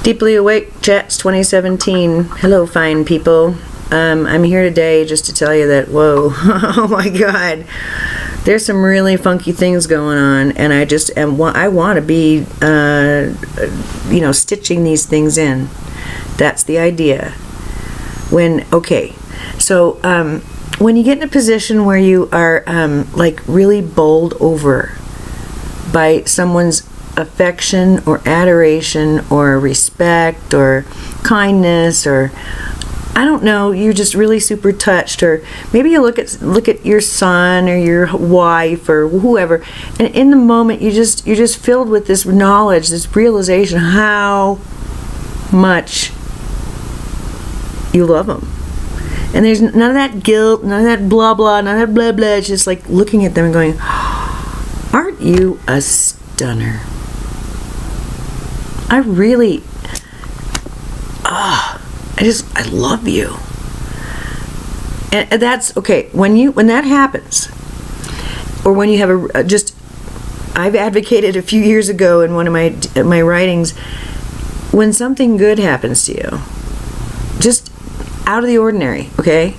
Deeply Awake Chats 2017. Hello, fine people. I'm here today just to tell you that, whoa, oh my God, there's some really funky things going on, and I want to be, stitching these things in. That's the idea. When you get in a position where you are really bowled over by someone's affection or adoration or respect or kindness, or I don't know, you're just really super touched, or maybe you look at your son or your wife or whoever, and in the moment you're just filled with this knowledge, this realization how much you love them. And there's none of that guilt, none of that blah blah, none of that blah blah. It's just like looking at them and going, aren't you a stunner? I love you. And that's okay. When that happens, or when you have I've advocated a few years ago in one of my writings, when something good happens to you, just out of the ordinary, okay?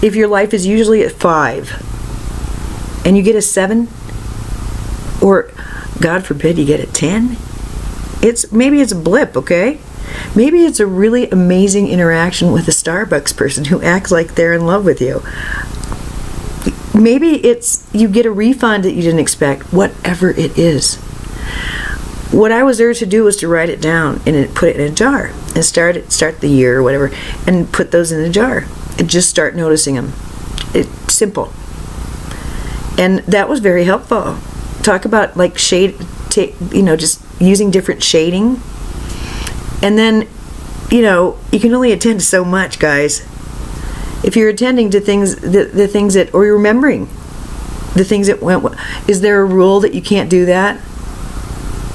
If your life is usually at 5 and you get a 7, or God forbid you get a 10, maybe it's a blip, okay? Maybe it's a really amazing interaction with a Starbucks person who acts like they're in love with you. Maybe it's you get a refund that you didn't expect, whatever it is. What I was urged to do was to write it down and put it in a jar and start the year or whatever and put those in a jar and just start noticing them. It's simple. And that was very helpful. Talk about just using different shading. And then, you can only attend to so much, guys. If you're attending to things, the things that, or you're remembering the things that went, is there a rule that you can't do that?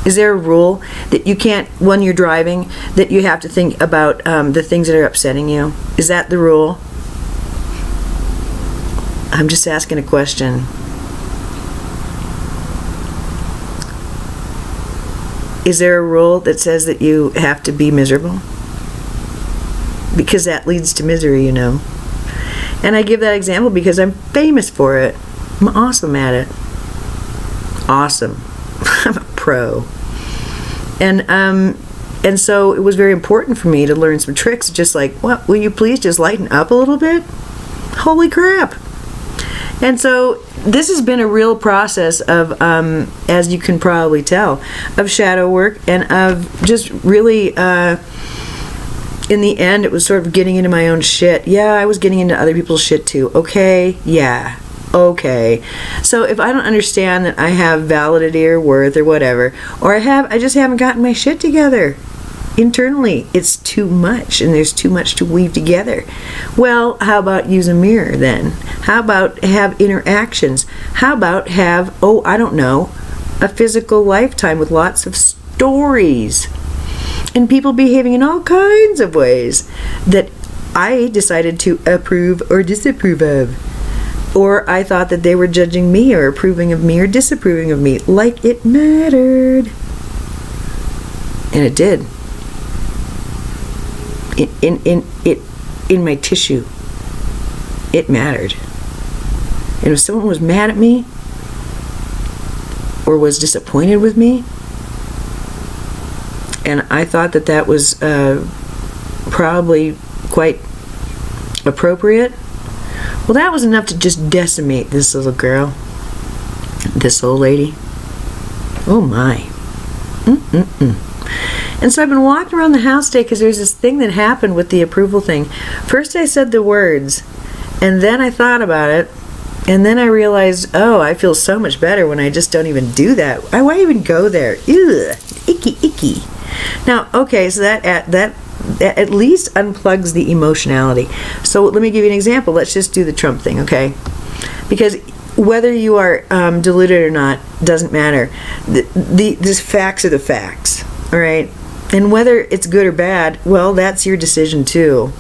Is there a rule that you can't, when you're driving, that you have to think about the things that are upsetting you? Is that the rule? I'm just asking a question. Is there a rule that says that you have to be miserable? Because that leads to misery, And I give that example because I'm famous for it. I'm awesome at it. Awesome. I'm a pro. And so it was very important for me to learn some tricks, just like, what, will you please just lighten up a little bit? Holy crap. And so this has been a real process of, as you can probably tell, of shadow work and of just really, in the end, it was sort of getting into my own shit. Yeah, I was getting into other people's shit too. Okay, yeah, okay. So if I don't understand that I have validity or worth or whatever, or I just haven't gotten my shit together internally, it's too much, and there's too much to weave together. Well, how about use a mirror then? How about have interactions? How about have, a physical lifetime with lots of stories and people behaving in all kinds of ways that I decided to approve or disapprove of, or I thought that they were judging me or approving of me or disapproving of me, like it mattered. And it did. In my tissue, it mattered. And if someone was mad at me or was disappointed with me, and I thought that was probably quite appropriate, well, that was enough to just decimate this little girl, this old lady. Oh my. And so I've been walking around the house today because there's this thing that happened with the approval thing. First I said the words, and then I thought about it, and then I realized, I feel so much better when I just don't even do that. Why even go there? Ugh, icky. Now, okay, so that at least unplugs the emotionality. So let me give you an example. Let's just do the Trump thing, okay? Because whether you are deluded or not doesn't matter. These facts are the facts, all right? And whether it's good or bad, well, that's your decision too.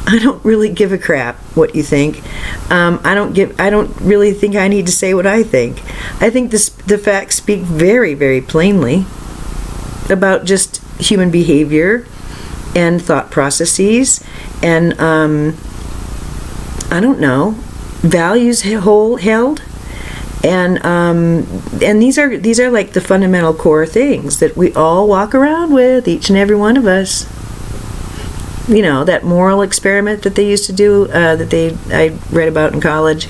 I don't really give a crap what you think. I don't really think I need to say what I think. I think the facts speak very, very plainly. about just human behavior and thought processes and I don't know, values held. And these are like the fundamental core things that we all walk around with, each and every one of us. You know, that moral experiment that they used to do, I read about in college,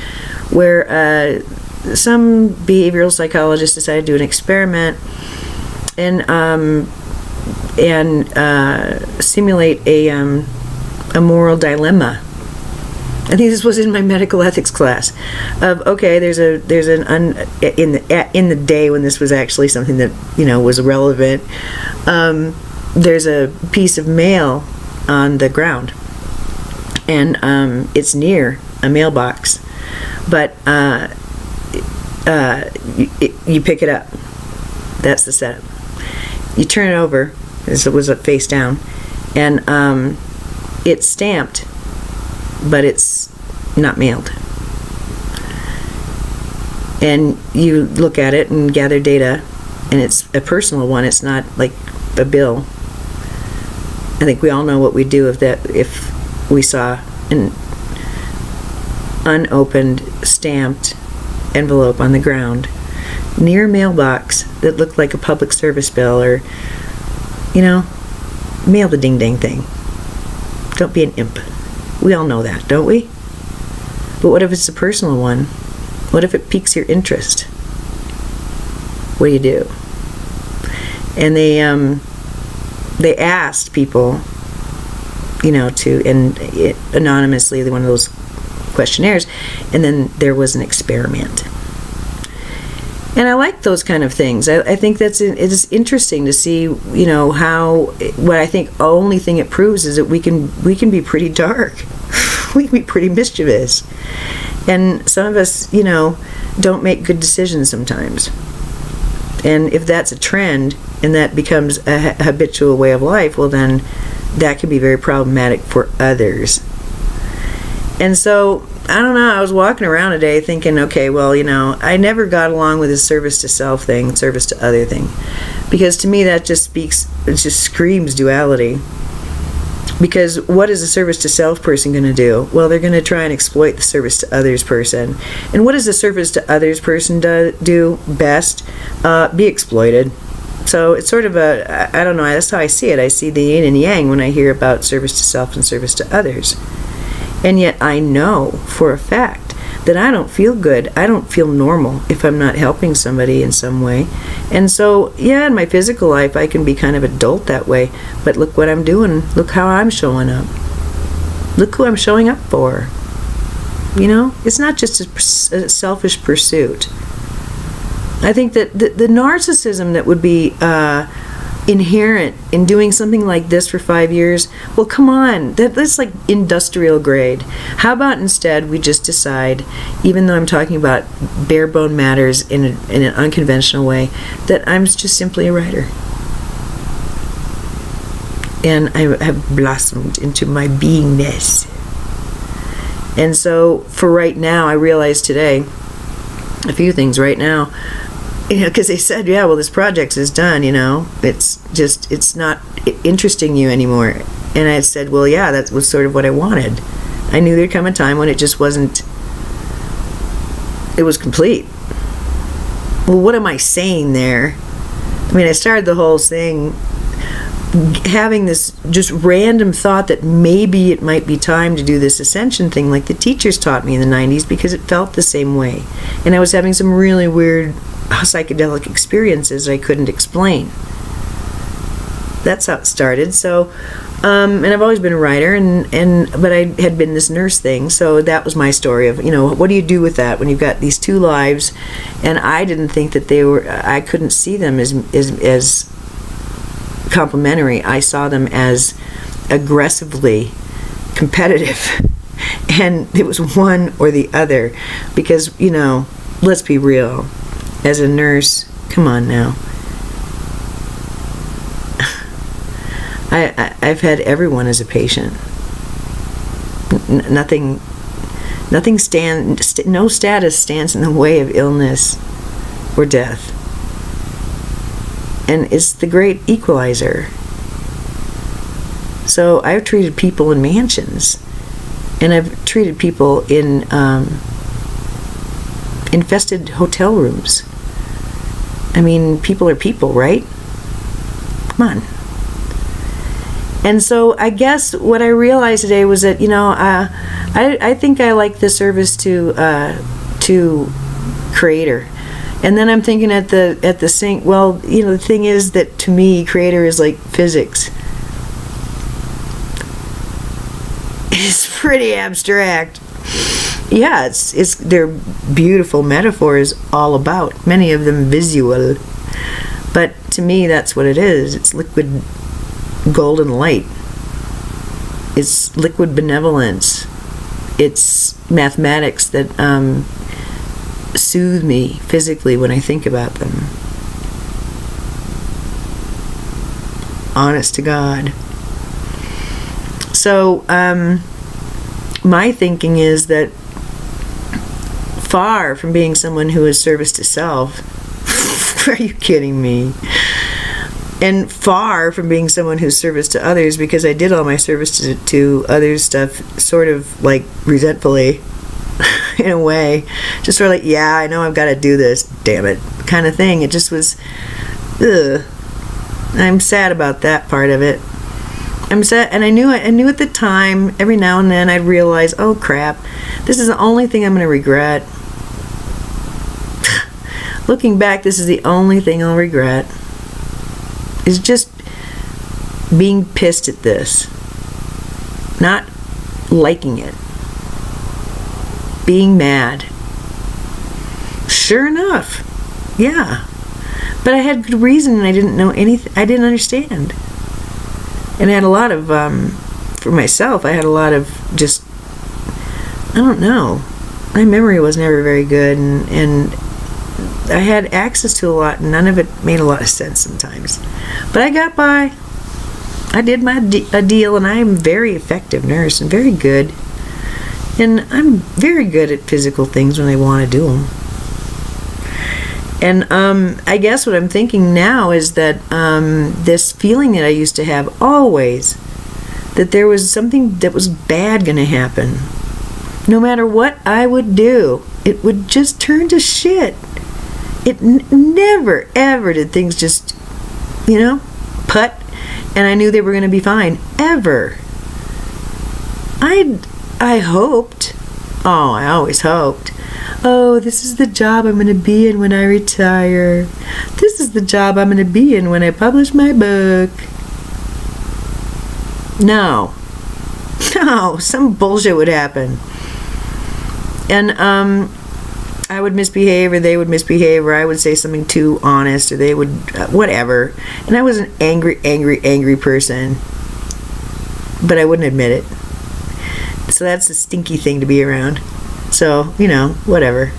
where some behavioral psychologists decided to do an experiment and simulate a moral dilemma. I think this was in my medical ethics class. Of okay, in the day when this was actually something that was relevant. There's a piece of mail on the ground, and it's near a mailbox, but you pick it up. That's the setup. You turn it over, as it was face down, and it's stamped, but it's not mailed. And you look at it and gather data, and it's a personal one. It's not like a bill. I think we all know what we'd do if we saw an unopened, stamped envelope on the ground near a mailbox that looked like a public service bill, or mail the ding-dang thing. Don't be an imp. We all know that, don't we? But what if it's a personal one? What if it piques your interest? What do? And they asked people, anonymously, one of those questionnaires, and then there was an experiment. And I like those kind of things. I think it is interesting to see, how, what I think only thing it proves is that we can be pretty dark. We can be pretty mischievous. And some of us, don't make good decisions sometimes. And if that's a trend and that becomes a habitual way of life, well then that can be very problematic for others. And so, I don't know, I was walking around today thinking, okay, well, I never got along with this service to self thing, service to other thing. Because to me that just screams duality. Because what is a service to self person going to do? Well, they're going to try and exploit the service to others person. And what does the service to others person do best? Be exploited. So it's sort of I don't know, that's how I see it. I see the yin and yang when I hear about service to self and service to others. And yet I know for a fact that I don't feel good. I don't feel normal if I'm not helping somebody in some way. And so, yeah, in my physical life, I can be kind of adult that way. But look what I'm doing. Look how I'm showing up. Look who I'm showing up for. It's not just a selfish pursuit. I think that the narcissism that would be inherent in doing something like this for 5 years, well, come on, that's like industrial grade. How about instead we just decide, even though I'm talking about bare bone matters in an unconventional way, that I'm just simply a writer, and I have blossomed into my beingness. And so for right now, I realize today a few things right now. Because they said, yeah, well, this project is done, it's not interesting you anymore. And I said, well, yeah, that was sort of what I wanted. I knew there'd come a time when it just wasn't, it was complete. Well, what am I saying there? I mean, I started the whole thing having this just random thought that maybe it might be time to do this ascension thing like the teachers taught me in the 90s, because it felt the same way. And I was having some really weird psychedelic experiences I couldn't explain. That's how it started. So, and I've always been a writer, but I had been this nurse thing. So that was my story of, what do you do with that when you've got these two lives? And I didn't think that I couldn't see them as complementary. I saw them as aggressively competitive. And it was one or the other. Because, let's be real. As a nurse, come on now. I've had everyone as a patient. Nothing no status stands in the way of illness or death. and it's the great equalizer. So I've treated people in mansions, and I've treated people in infested hotel rooms. I mean, people are people, right? Come on. And so I guess what I realized today was that, I think I like the service to Creator. And then I'm thinking at the sink, well, the thing is that to me, Creator is like physics. It's pretty abstract. Yeah, it's they're beautiful metaphors all about, many of them visual. But to me, that's what it is. It's liquid golden light. It's liquid benevolence. It's mathematics that soothe me physically when I think about them. Honest to God. So, my thinking is that far from being someone who is service to self, are you kidding me? And far from being someone who's service to others, because I did all my service to others stuff sort of like resentfully, in a way. Just sort of like, yeah, I know I've got to do this, damn it, kind of thing. It just was, ugh. I'm sad about that part of it. I'm sad, and I knew at the time, every now and then I'd realize, oh crap, this is the only thing I'm going to regret. Looking back, this is the only thing I'll regret. Is just being pissed at this. Not liking it. Being mad. Sure enough. Yeah. But I had good reason, and I didn't know anything. I didn't understand. And I had a lot of, for myself, I had a lot of just, I don't know. My memory was never very good, and I had access to a lot, and none of it made a lot of sense sometimes. But I got by. I did my deal, and I am a very effective nurse and very good. And I'm very good at physical things when I want to do them. And I guess what I'm thinking now is that this feeling that I used to have always, that there was something that was bad going to happen. No matter what I would do, it would just turn to shit. It never, ever did things just, put, and I knew they were going to be fine. Ever. I hoped. Oh, I always hoped. Oh, this is the job I'm going to be in when I retire. This is the job I'm going to be in when I publish my book. No, some bullshit would happen. And I would misbehave, or they would misbehave, or I would say something too honest, or they would, whatever. And I was an angry person. But I wouldn't admit it. So that's a stinky thing to be around. So, whatever.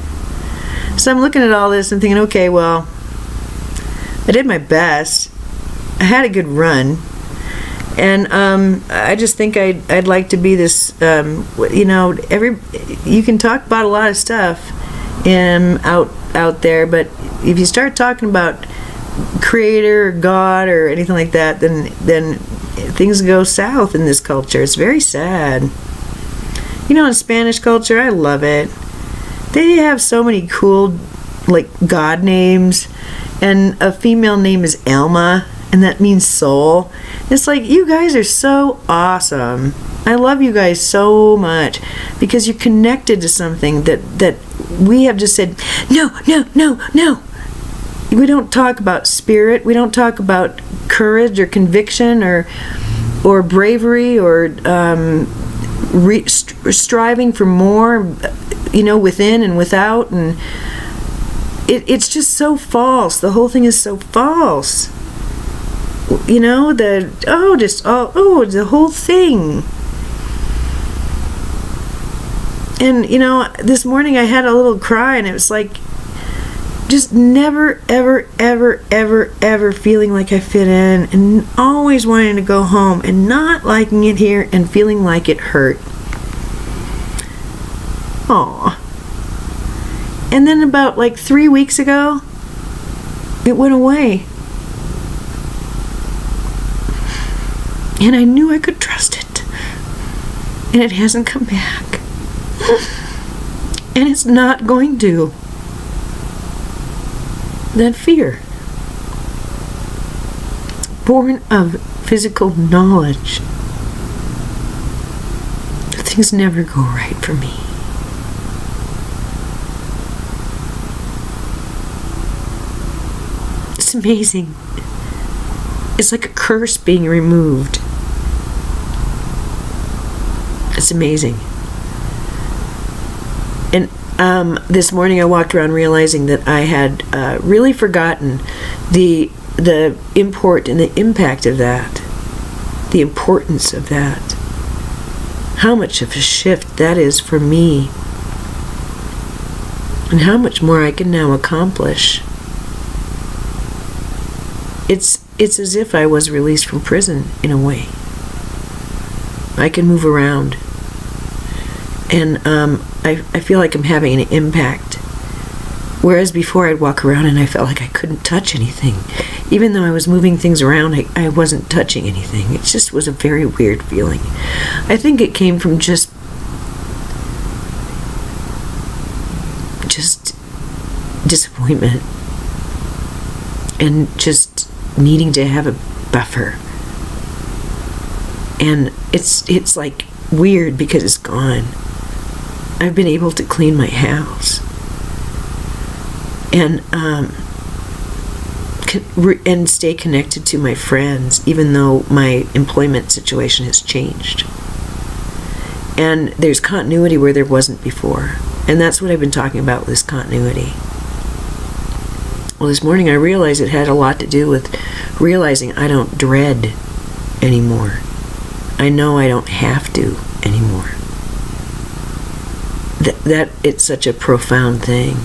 So I'm looking at all this and thinking, okay, well, I did my best. I had a good run. And I just think I'd like to be this, you can talk about a lot of stuff out there, but if you start talking about Creator or God or anything like that, then things go south in this culture. It's very sad. In Spanish culture, I love it. They have so many cool, God names, and a female name is Alma, and that means soul. It's like, you guys are so awesome. I love you guys so much, because you're connected to something that we have just said, no. We don't talk about spirit. We don't talk about courage or conviction or bravery or striving for more, within and without, and it's just so false. The whole thing is so false. The whole thing. And this morning I had a little cry, and it was like, just never, ever feeling like I fit in, and always wanting to go home, and not liking it here, and feeling like it hurt. Aw. And then about 3 weeks ago, it went away. And I knew I could trust it. And it hasn't come back. And it's not going to. That fear, born of physical knowledge, that things never go right for me. It's amazing. It's like a curse being removed. It's amazing. And this morning I walked around realizing that I had really forgotten the import and the impact of that, the importance of that, how much of a shift that is for me, and how much more I can now accomplish. It's as if I was released from prison in a way. I can move around. And I feel like I'm having an impact. Whereas before I'd walk around and I felt like I couldn't touch anything. Even though I was moving things around, I wasn't touching anything. It just was a very weird feeling. I think it came from just disappointment. And just needing to have a buffer. And it's like weird because it's gone. I've been able to clean my house and stay connected to my friends, even though my employment situation has changed. And there's continuity where there wasn't before. And that's what I've been talking about with this continuity. Well, this morning I realized it had a lot to do with realizing I don't dread anymore. I know I don't have to anymore. That it's such a profound thing.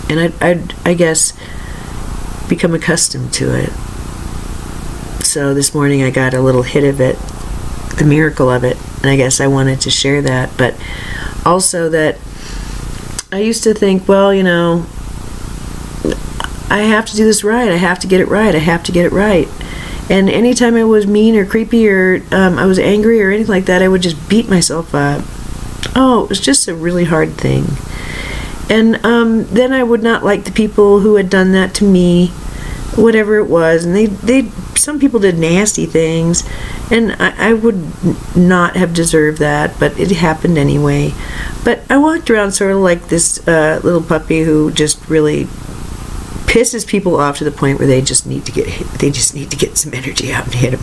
And I guess become accustomed to it. So this morning I got a little hit of it, the miracle of it, and I guess I wanted to share that. But also that I used to think, well, you know, I have to do this right, I have to get it right, I have to get it right. And anytime I was mean or creepy or I was angry or anything like that, I would just beat myself up. Oh, it was just a really hard thing. And then I would not like the people who had done that to me, whatever it was. And some people did nasty things, and I would not have deserved that, but it happened anyway. But I walked around sort of like this little puppy who just really pisses people off to the point where they just need to get some energy out and hit them.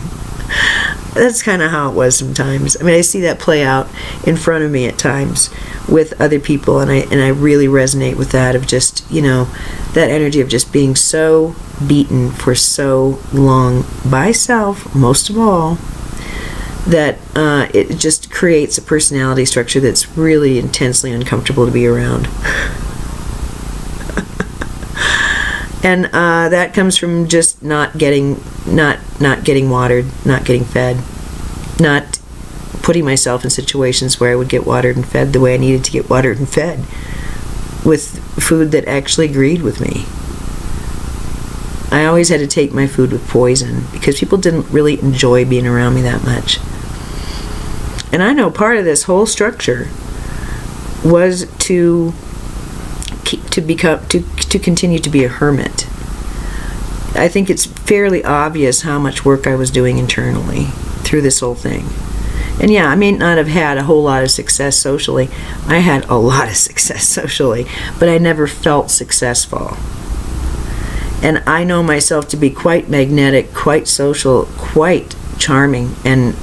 That's kind of how it was sometimes. I mean, I see that play out in front of me at times with other people, and I really resonate with that, of just, you know, that energy of just being so beaten for so long by self, most of all, that it just creates a personality structure that's really intensely uncomfortable to be around. And that comes from just not getting watered, not getting fed, not putting myself in situations where I would get watered and fed the way I needed to get watered and fed, with food that actually agreed with me. I always had to take my food with poison because people didn't really enjoy being around me that much. And I know part of this whole structure was to continue to be a hermit. I think it's fairly obvious how much work I was doing internally through this whole thing. And yeah, I may not have had a whole lot of success socially. I had a lot of success socially, but I never felt successful. And I know myself to be quite magnetic, quite social, quite charming, and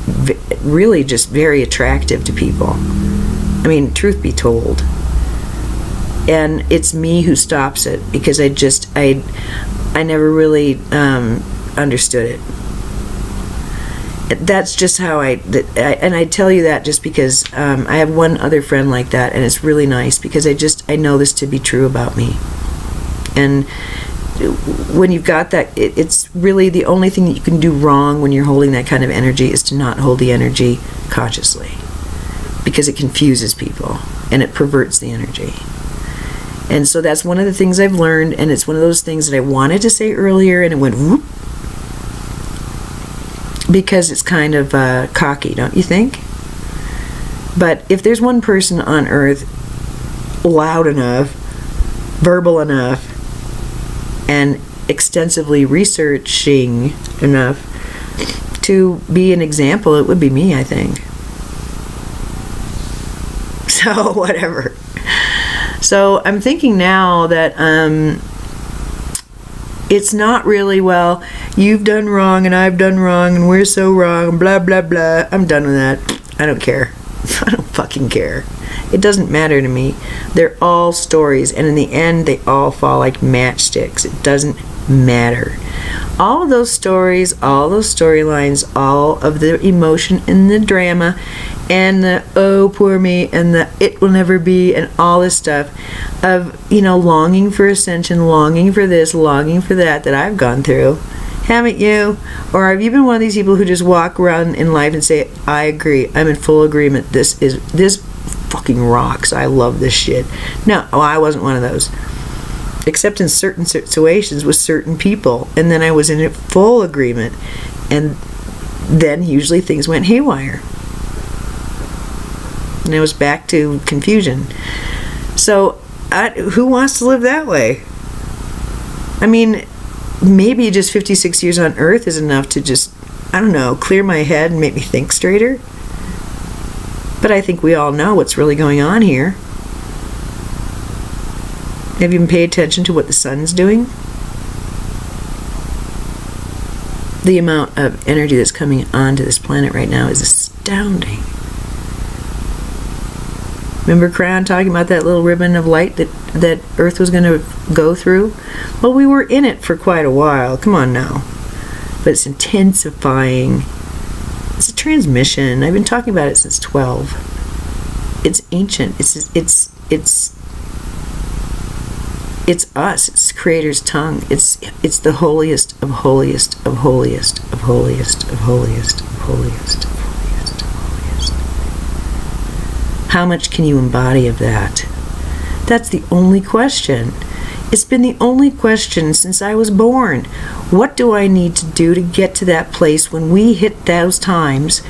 really just very attractive to people. I mean, truth be told. And it's me who stops it, because I never really understood it. That's just how and I tell you that just because I have one other friend like that, and it's really nice because I know this to be true about me. And when you've got that, it's really the only thing that you can do wrong when you're holding that kind of energy is to not hold the energy consciously, because it confuses people and it perverts the energy. And so that's one of the things I've learned, and it's one of those things that I wanted to say earlier, and it went whoop. because it's kind of cocky, don't you think? But if there's one person on earth loud enough, verbal enough, and extensively researching enough to be an example, it would be me, I think. So, whatever. So, I'm thinking now that it's not really, well, you've done wrong and I've done wrong and we're so wrong and blah, blah, blah. I'm done with that. I don't care. I don't fucking care. It doesn't matter to me. They're all stories, and in the end, they all fall like matchsticks. It doesn't matter. All of those stories, all those storylines, all of the emotion and the drama, and the oh poor me, and the it will never be, and all this stuff of, longing for ascension, longing for this, longing for that I've gone through. Haven't you? Or have you been one of these people who just walk around in life and say, I agree, I'm in full agreement, this fucking rocks, I love this shit? No, I wasn't one of those. Except in certain situations with certain people. And then I was in full agreement. And then usually things went haywire. And it was back to confusion. So, who wants to live that way? I mean, maybe just 56 years on Earth is enough to just, I don't know, clear my head and make me think straighter. But I think we all know what's really going on here. Have you even paid attention to what the sun's doing? The amount of energy that's coming onto this planet right now is astounding. Remember Crown talking about that little ribbon of light that Earth was going to go through? Well, we were in it for quite a while. Come on now. But it's intensifying. It's a transmission. I've been talking about it since 12. It's ancient. It's us. It's Creator's tongue. It's the holiest of holiest of holiest of holiest of holiest of holiest of holiest of holiest. How much can you embody of that? That's the only question. It's been the only question since I was born. What do I need to do to get to that place when we hit those times?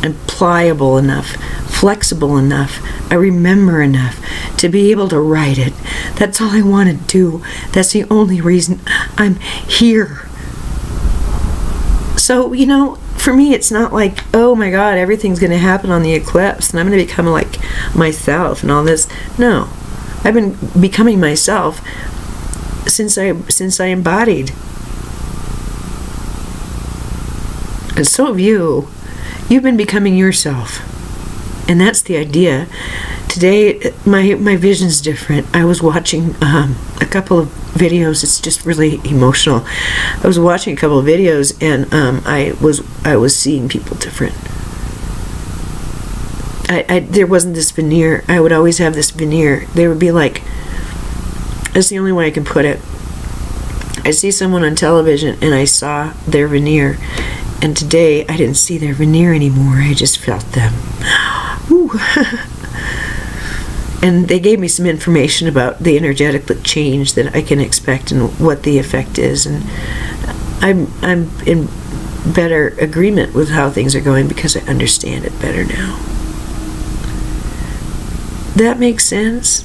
I'm pliable enough, flexible enough, I remember enough to be able to write it. That's all I want to do. That's the only reason I'm here. So, for me, it's not like, oh my God, everything's going to happen on the eclipse and I'm going to become like myself and all this. No, I've been becoming myself since I embodied. And so have you. You've been becoming yourself. And that's the idea. Today, my vision's different. I was watching a couple of videos. It's just really emotional. I was watching a couple of videos, and I was seeing people different. There wasn't this veneer. I would always have this veneer. There would be like, that's the only way I can put it. I see someone on television, and I saw their veneer. And today, I didn't see their veneer anymore. I just felt them. Ooh. And they gave me some information about the energetic change that I can expect and what the effect is. And I'm in better agreement with how things are going because I understand it better now. That makes sense?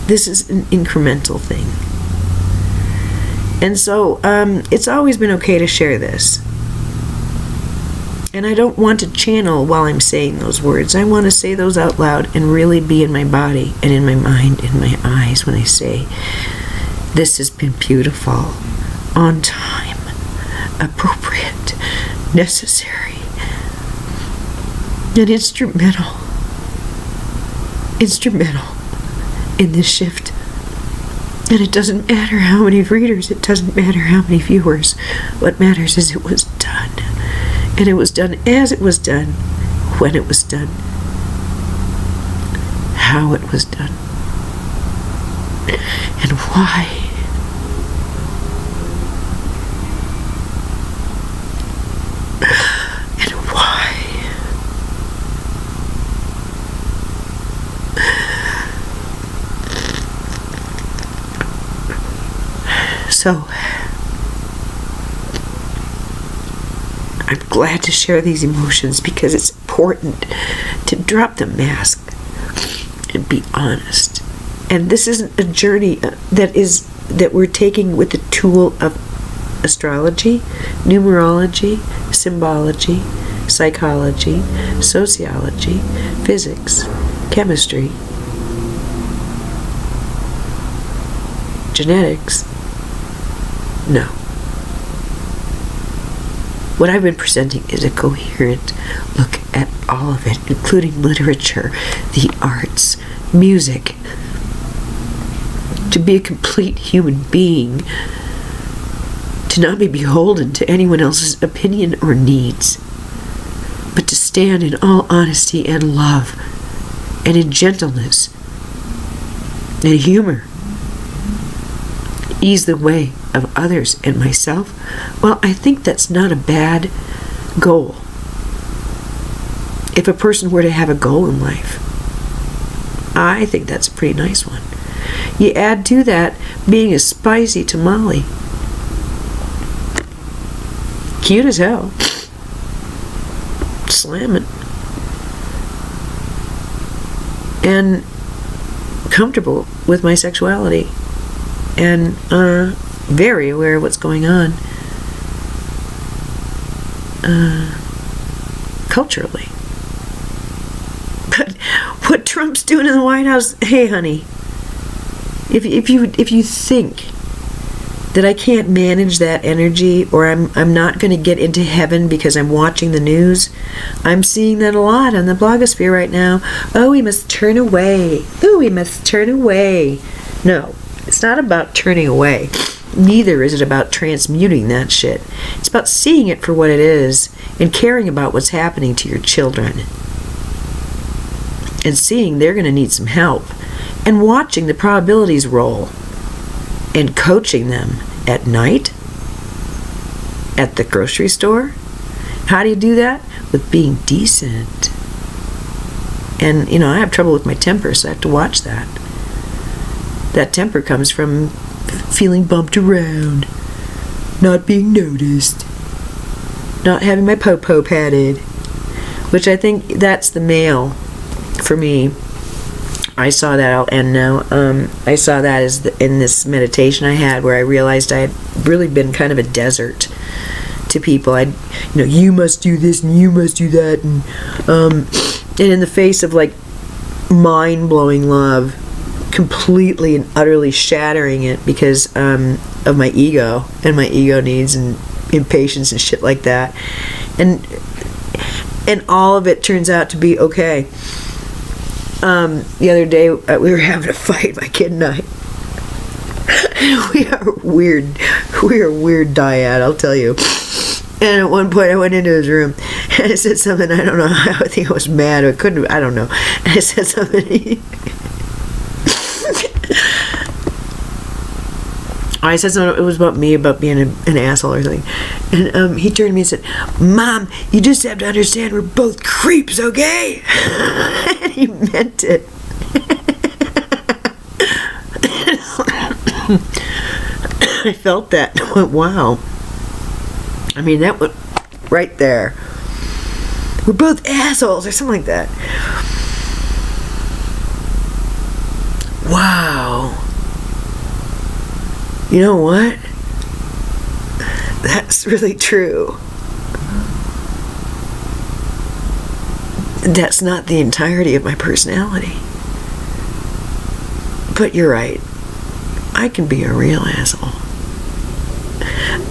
This is an incremental thing. And so it's always been okay to share this. And I don't want to channel while I'm saying those words. I want to say those out loud and really be in my body and in my mind, in my eyes when I say, this has been beautiful, on time, appropriate, necessary, and instrumental in this shift. And it doesn't matter how many readers, it doesn't matter how many viewers. What matters is it was done. And it was done as it was done, when it was done, how it was done, and why. And why. So, I'm glad to share these emotions because it's important to drop the mask and be honest. And this isn't a journey that we're taking with the tool of astrology, numerology, symbology, psychology, sociology, physics, chemistry, genetics. No. What I've been presenting is a coherent look at all of it, including literature, the arts, music. To be a complete human being, to not be beholden to anyone else's opinion or needs, but to stand in all honesty and love, and in gentleness and humor. Ease the way of others and myself. Well, I think that's not a bad goal. If a person were to have a goal in life, I think that's a pretty nice one. You add to that being a spicy tamale. Cute as hell. Slam it. And comfortable with my sexuality. And very aware of what's going on culturally. But what Trump's doing in the White House, hey honey, if you think that I can't manage that energy, or I'm not going to get into heaven because I'm watching the news, I'm seeing that a lot on the blogosphere right now. Oh, we must turn away. Oh, we must turn away. No. It's not about turning away. Neither is it about transmuting that shit. It's about seeing it for what it is and caring about what's happening to your children. And seeing they're going to need some help. And watching the probabilities roll. And coaching them at night. At the grocery store. How do you do that? With being decent. And, I have trouble with my temper, so I have to watch that. That temper comes from feeling bumped around, not being noticed, not having my po-po patted, which I think that's the male for me. I saw that, I'll end now. I saw that in this meditation I had, where I realized I had really been kind of a desert to people. You must do this and you must do that, and in the face of like mind-blowing love, completely and utterly shattering it because of my ego and my ego needs and impatience and shit like that, and all of it turns out to be okay. The other day we were having a fight, my kid and I. We are weird dyad, I'll tell you. And at one point I went into his room and I said something, I don't know, I think I was mad, or I don't know, and I said something. I said something, it was about me, about being an asshole or something. And he turned to me and said, Mom, you just have to understand we're both creeps, okay? And he meant it. I felt that. I went, wow. I mean, that went right there. We're both assholes or something like that. Wow. You know what? That's really true. That's not the entirety of my personality. But you're right. I can be a real asshole.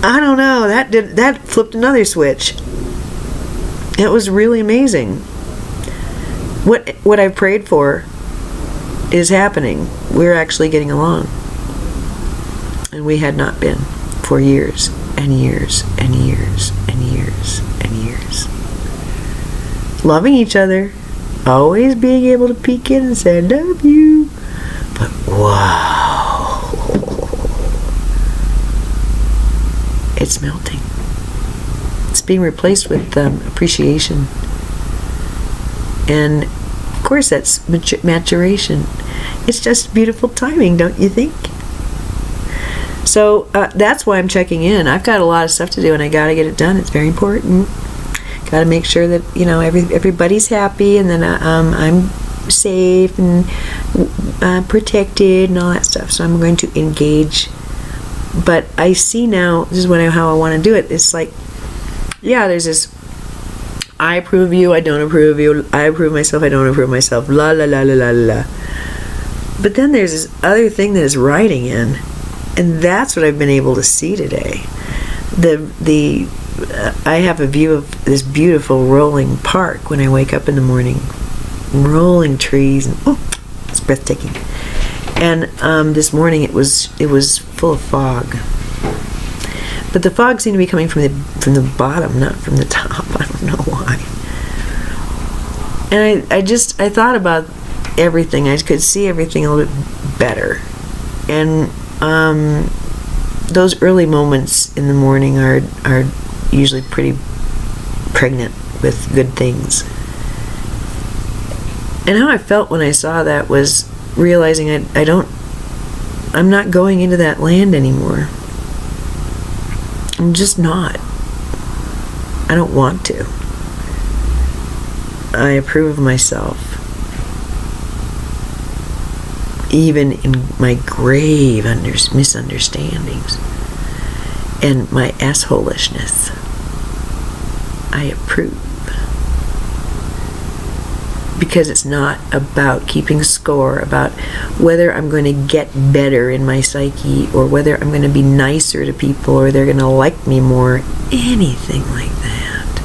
I don't know. That flipped another switch. It was really amazing. What I prayed for is happening. We're actually getting along. And we had not been for years and years and years and years and years. Loving each other. Always being able to peek in and say, I love you. But wow. It's melting. It's being replaced with appreciation. And of course that's maturation. It's just beautiful timing, don't you think? So that's why I'm checking in. I've got a lot of stuff to do, and I got to get it done. It's very important. Got to make sure that everybody's happy, and then I'm safe and protected and all that stuff. So I'm going to engage. But I see now, this is how I want to do it. It's like, yeah, there's this, I approve of you, I don't approve of you, I approve of myself, I don't approve of myself, la la la la la la. But then there's this other thing that is riding in, and that's what I've been able to see today. I have a view of this beautiful rolling park when I wake up in the morning, rolling trees, and it's breathtaking. And this morning it was full of fog, but the fog seemed to be coming from the bottom, not from the top. I don't know why. And I thought about everything. I could see everything a little bit better. And those early moments in the morning are usually pretty pregnant with good things. And how I felt when I saw that was realizing I'm not going into that land anymore. I'm just not. I don't want to. I approve of myself. Even in my grave misunderstandings and my assholishness, I approve. Because it's not about keeping score, about whether I'm going to get better in my psyche, or whether I'm going to be nicer to people, or they're going to like me more, anything like that.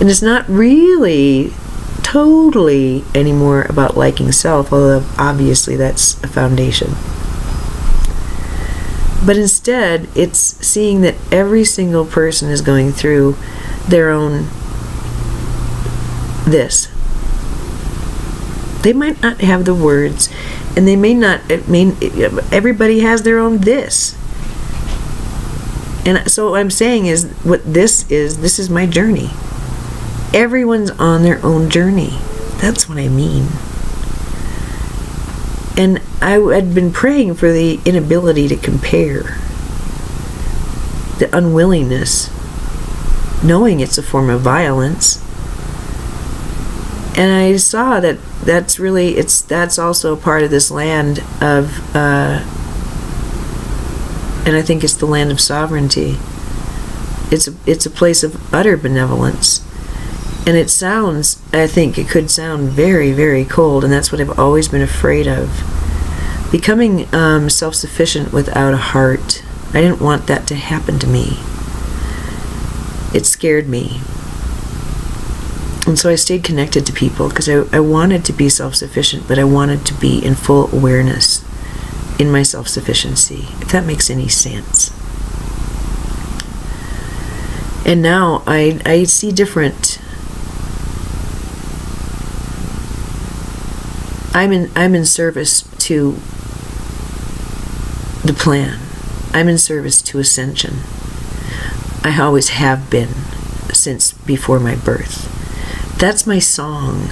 And it's not really totally anymore about liking self, although obviously that's a foundation. But instead, it's seeing that every single person is going through their own this. They might not have the words, and they may not, everybody has their own this. And so what I'm saying is, this is my journey. Everyone's on their own journey. That's what I mean. And I had been praying for the inability to compare, the unwillingness, knowing it's a form of violence. And I saw that that's also a part of this land of, and I think it's the land of sovereignty. It's a place of utter benevolence. And I think it could sound very, very cold, and that's what I've always been afraid of. Becoming self-sufficient without a heart. I didn't want that to happen to me. It scared me. And so I stayed connected to people because I wanted to be self-sufficient, but I wanted to be in full awareness in my self-sufficiency, if that makes any sense. And now I see different. I'm in service to the plan. I'm in service to ascension. I always have been since before my birth. That's my song.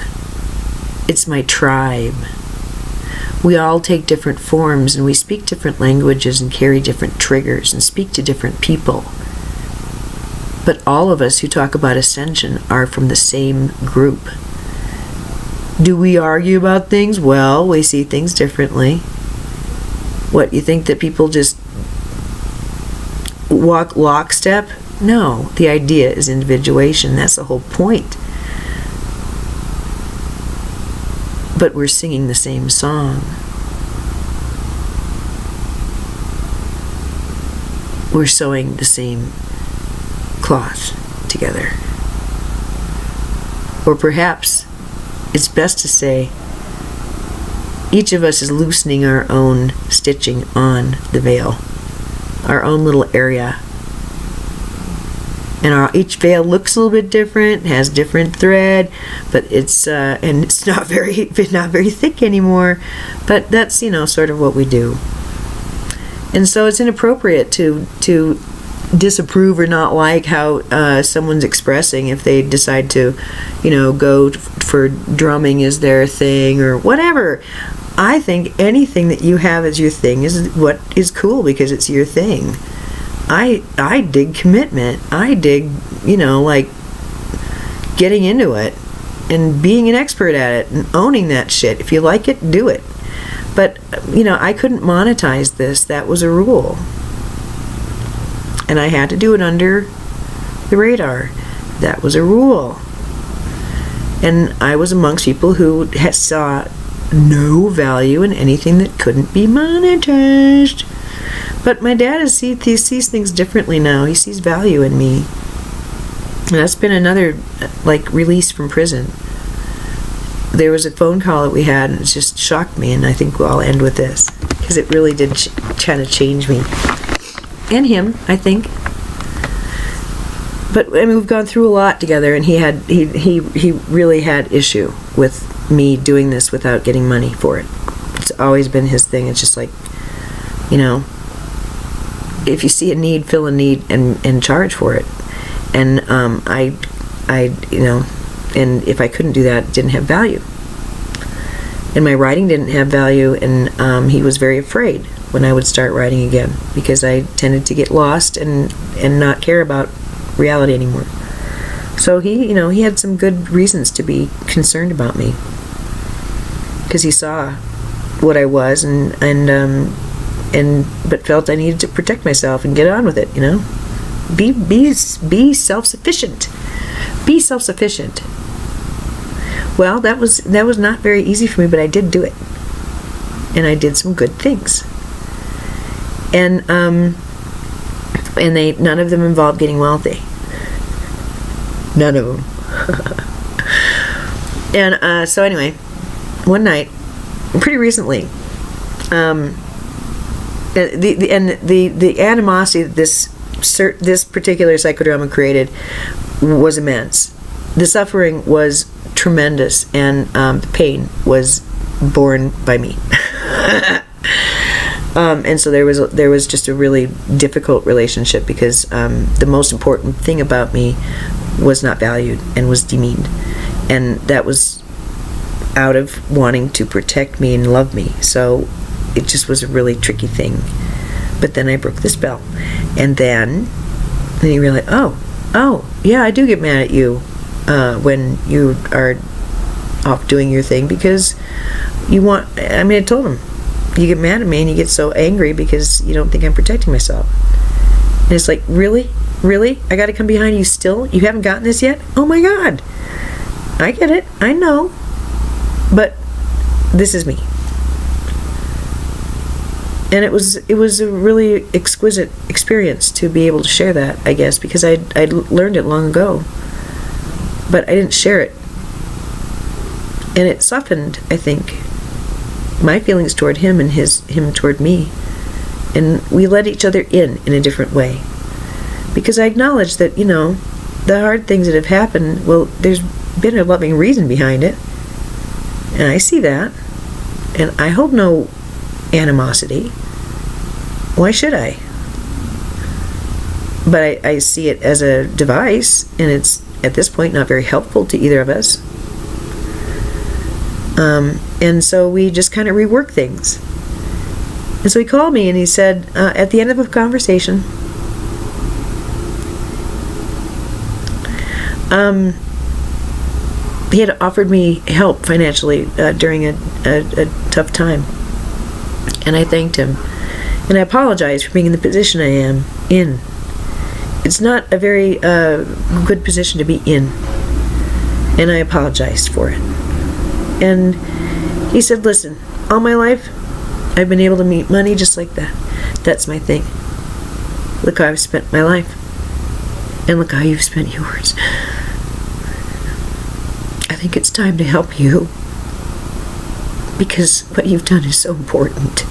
It's my tribe. We all take different forms, and we speak different languages and carry different triggers and speak to different people. But all of us who talk about ascension are from the same group. Do we argue about things? Well, we see things differently. What, you think that people just walk lockstep? No, the idea is individuation. That's the whole point. But we're singing the same song. We're sewing the same cloth together. Or perhaps it's best to say each of us is loosening our own stitching on the veil, our own little area. And each veil looks a little bit different, has different thread, but it's and it's not very thick anymore. But that's sort of what we do. And so it's inappropriate to disapprove or not like how someone's expressing if they decide to, go for drumming as their thing or whatever. I think anything that you have as your thing is what is cool because it's your thing. I dig commitment. I dig, like getting into it and being an expert at it and owning that shit. If you like it, do it. But, I couldn't monetize this. That was a rule. And I had to do it under the radar. That was a rule. And I was amongst people who saw no value in anything that couldn't be monetized. But my dad he sees things differently now. He sees value in me. And that's been another, release from prison. There was a phone call that we had, and it just shocked me, and I think I'll end with this, because it really did kind of change me. And him, I think. But, we've gone through a lot together, and he really had issue with me doing this without getting money for it. It's always been his thing. It's just like, if you see a need, fill a need, and charge for it. And and if I couldn't do that, it didn't have value. And my writing didn't have value, and he was very afraid when I would start writing again, because I tended to get lost and not care about reality anymore. So he had some good reasons to be concerned about me, because he saw what I was, but felt I needed to protect myself and get on with it. Be self-sufficient. Be self-sufficient. Well, that was not very easy for me, but I did do it, and I did some good things. And none of them involved getting wealthy. None of them. And so anyway, one night, pretty recently, the animosity that this particular psychodrama created was immense. The suffering was tremendous, and the pain was borne by me. And so there was just a really difficult relationship, because the most important thing about me was not valued and was demeaned, and that was out of wanting to protect me and love me. So it just was a really tricky thing. But then I broke the spell, and then you realize, oh yeah, I do get mad at you when you are off doing your thing, because I told him, you get mad at me and you get so angry because you don't think I'm protecting myself. And it's like, really? I gotta come behind you still? You haven't gotten this yet? Oh my God. I get it. I know. But this is me. And it was a really exquisite experience to be able to share that, I guess, because I'd learned it long ago. But I didn't share it. And it softened, I think, my feelings toward him and him toward me. And we let each other in a different way. Because I acknowledge that, the hard things that have happened, well, there's been a loving reason behind it. And I see that. And I hold no animosity. Why should I? But I see it as a device, and it's, at this point, not very helpful to either of us. And so we just kind of rework things. And so he called me and he said, at the end of a conversation, he had offered me help financially during a tough time. And I thanked him. And I apologized for being in the position I am in. It's not a very good position to be in. And I apologized for it. And he said, listen, all my life, I've been able to meet money just like that. That's my thing. Look how I've spent my life. And look how you've spent yours. I think it's time to help you, because what you've done is so important.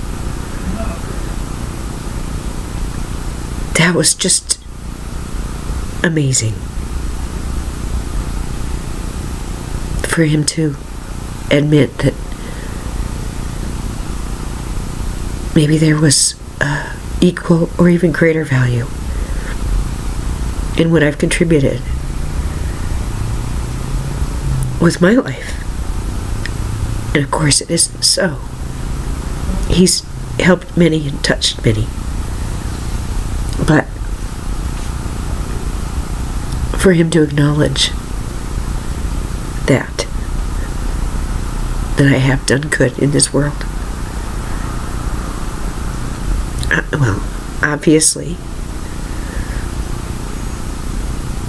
That was just amazing. For him to admit that maybe there was equal or even greater value in what I've contributed with my life. And of course it isn't so. He's helped many and touched many. But for him to acknowledge that I have done good in this world, well, obviously,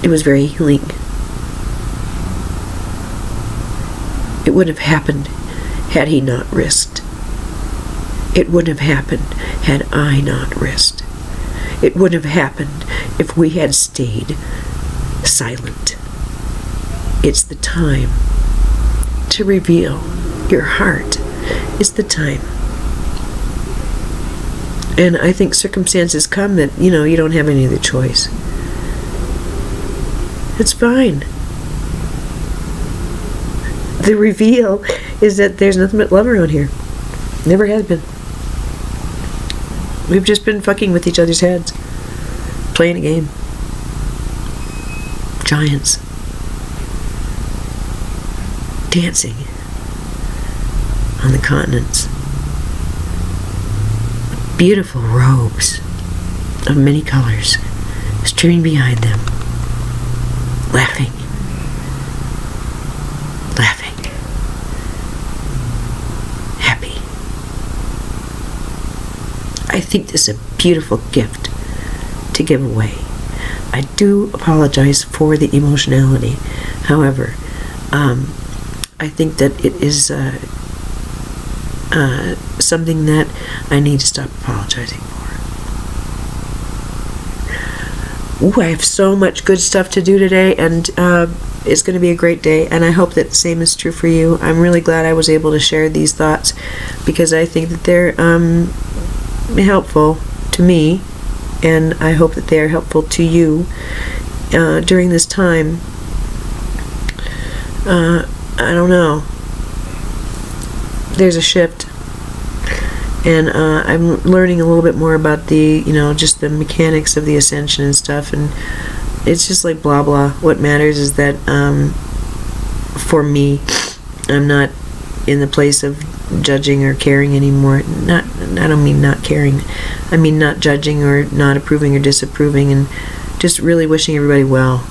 it was very healing. It wouldn't have happened had he not risked. It wouldn't have happened had I not risked. It wouldn't have happened if we had stayed silent. It's the time to reveal your heart. It's the time. And I think circumstances come that, you don't have any other choice. It's fine. The reveal is that there's nothing but love around here. Never has been. We've just been fucking with each other's heads. Playing a game. Giants. Dancing on the continents. Beautiful robes of many colors streaming behind them. Laughing. Laughing. Happy. I think this is a beautiful gift to give away. I do apologize for the emotionality. However, I think that it is something that I need to stop apologizing for. Ooh, I have so much good stuff to do today, and it's going to be a great day, and I hope that the same is true for you. I'm really glad I was able to share these thoughts, because I think that they're helpful to me, and I hope that they are helpful to you during this time. I don't know. There's a shift, and I'm learning a little bit more about the, just the mechanics of the ascension and stuff, and it's just like blah blah. What matters is that for me, I'm not in the place of judging or caring anymore. I don't mean not caring. I mean not judging or not approving or disapproving, and just really wishing everybody well.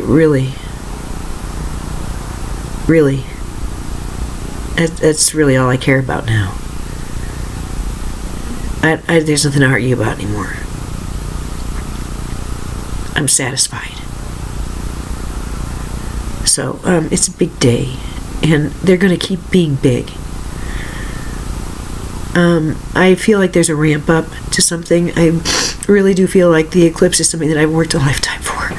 Really. That's really all I care about now. There's nothing to argue about anymore. I'm satisfied. So, it's a big day, and they're going to keep being big. I feel like there's a ramp up to something. I really do feel like the eclipse is something that I've worked a lifetime for.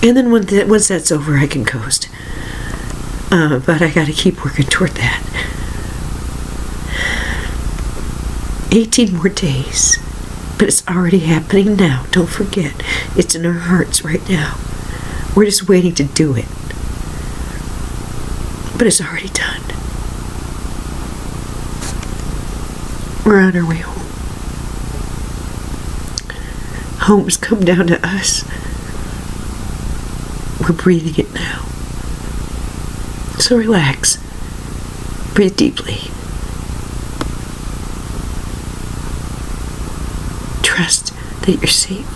And then once that's over, I can coast. But I gotta keep working toward that. 18 more days. But it's already happening now. Don't forget. It's in our hearts right now. We're just waiting to do it. But it's already done. We're on our way home. Home's come down to us. We're breathing it now. So relax. Breathe deeply. Trust that you're safe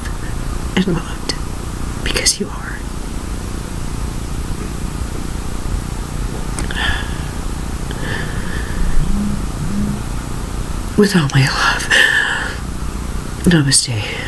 and loved, because you are. With all my love. Namaste.